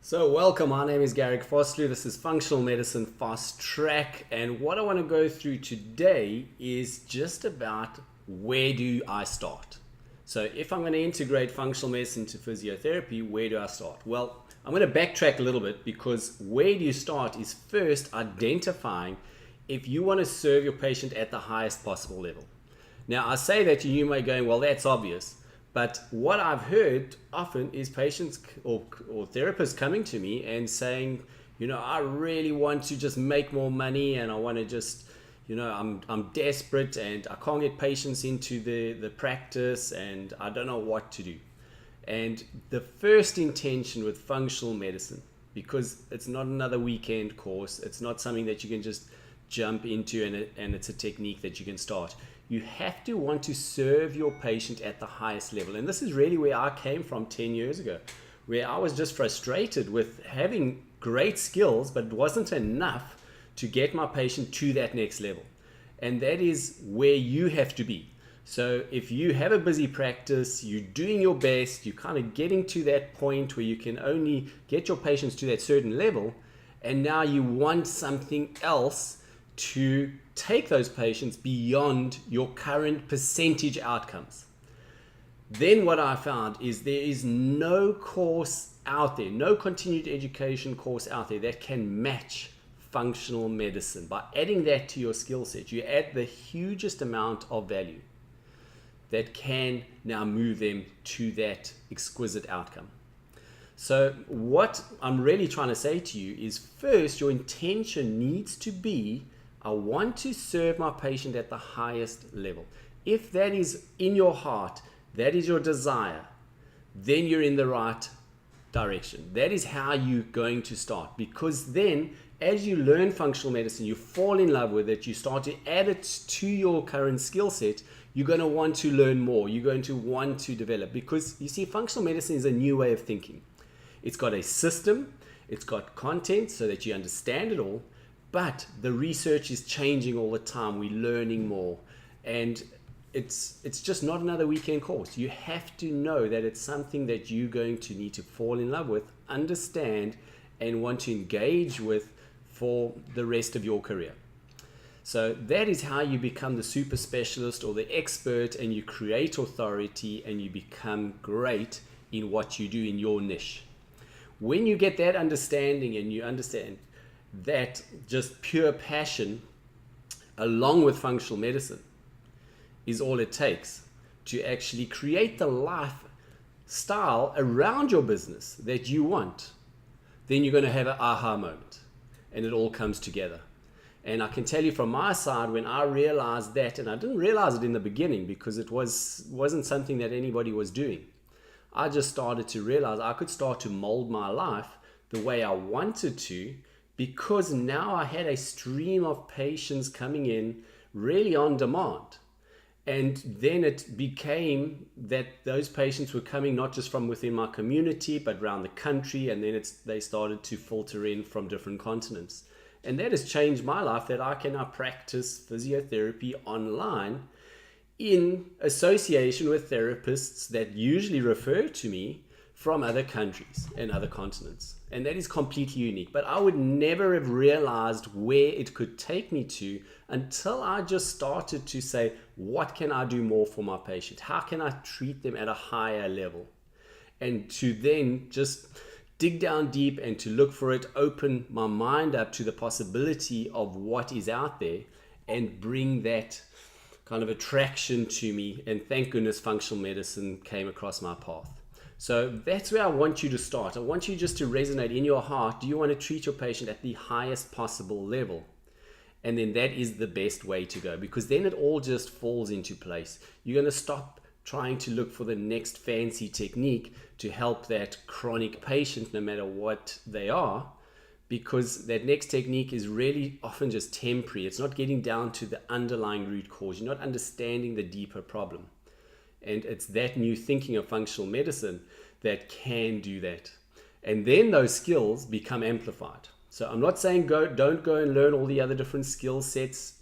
So welcome, my name is Garric Vosloo. This is Functional Medicine Fast Track, and what I want to go through today is just about where do I start. So if I'm going to integrate functional medicine to physiotherapy, where do I start? Well, I'm going to backtrack a little bit because where do you start is first identifying if you want to serve your patient at the highest possible level. Now, I say that you may go, well, that's obvious. But what I've heard often is patients or therapists coming to me and saying, I really want to just make more money and I want to just, I'm desperate and I can't get patients into the practice and I don't know what to do. And the first intention with functional medicine, because it's not another weekend course, it's not something that you can just jump into and it's a technique that you can start. You have to want to serve your patient at the highest level. And this is really where I came from 10 years ago, where I was just frustrated with having great skills, but it wasn't enough to get my patient to that next level. And that is where you have to be. So if you have a busy practice, you're doing your best, you're kind of getting to that point where you can only get your patients to that certain level, and now you want something else to take those patients beyond your current percentage outcomes. Then what I found is there is no course out there, no continued education course out there that can match functional medicine. By adding that to your skill set, you add the hugest amount of value that can now move them to that exquisite outcome. So what I'm really trying to say to you is, first, your intention needs to be, I want to serve my patient at the highest level. If that is in your heart, that is your desire, then you're in the right direction. That is how you're going to start, because then as you learn functional medicine, you fall in love with it, you start to add it to your current skill set, you're going to want to learn more, you're going to want to develop, because you see, functional medicine is a new way of thinking. It's got a system, it's got content so that you understand it all, but the research is changing all the time. We're learning more, and it's just not another weekend course. You have to know that it's something that you're going to need to fall in love with, understand, and want to engage with for the rest of your career. So that is how you become the super specialist or the expert, and you create authority and you become great in what you do in your niche. When you get that understanding and you understand that just pure passion along with functional medicine is all it takes to actually create the lifestyle around your business that you want, then you're going to have an aha moment and it all comes together. And I can tell you from my side, when I realized that, and I didn't realize it in the beginning because it wasn't something that anybody was doing, I just started to realize I could start to mold my life the way I wanted to, because now I had a stream of patients coming in really on demand. And then it became that those patients were coming not just from within my community, but around the country. And then they started to filter in from different continents. And that has changed my life, that I can now practice physiotherapy online in association with therapists that usually refer to me from other countries and other continents. And that is completely unique. But I would never have realized where it could take me to until I just started to say, what can I do more for my patient? How can I treat them at a higher level? And to then just dig down deep and to look for it, open my mind up to the possibility of what is out there and bring that kind of attraction to me. And thank goodness functional medicine came across my path. So that's where I want you to start. I want you just to resonate in your heart. Do you want to treat your patient at the highest possible level? And then that is the best way to go, because then it all just falls into place. You're going to stop trying to look for the next fancy technique to help that chronic patient, no matter what they are, because that next technique is really often just temporary. It's not getting down to the underlying root cause. You're not understanding the deeper problem. And it's that new thinking of functional medicine that can do that. And then those skills become amplified. So I'm not saying don't go and learn all the other different skill sets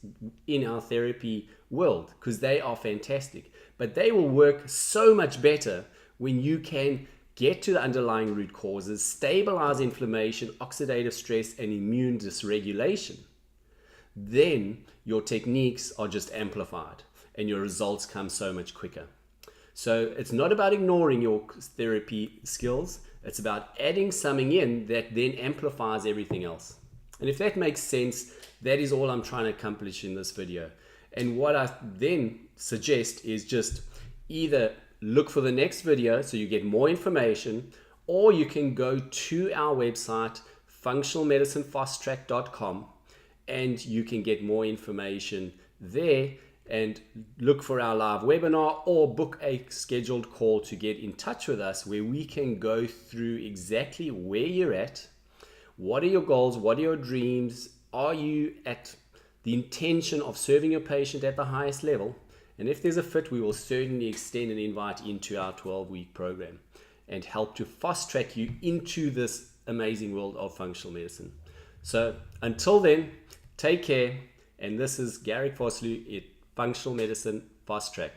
in our therapy world, because they are fantastic. But they will work so much better when you can get to the underlying root causes, stabilize inflammation, oxidative stress, and immune dysregulation, then your techniques are just amplified and your results come so much quicker. So it's not about ignoring your therapy skills. It's about adding something in that then amplifies everything else. And if that makes sense, that is all I'm trying to accomplish in this video. And what I then suggest is just either look for the next video so you get more information, or you can go to our website, functionalmedicinefasttrack.com, and you can get more information there and look for our live webinar or book a scheduled call to get in touch with us, where we can go through exactly where you're at, what are your goals, what are your dreams, are you at the intention of serving your patient at the highest level, and if there's a fit, we will certainly extend an invite into our 12-week program and help to fast track you into this amazing world of functional medicine. So until then, take care, and this is Garric Vosloo at Functional Medicine Fast Track.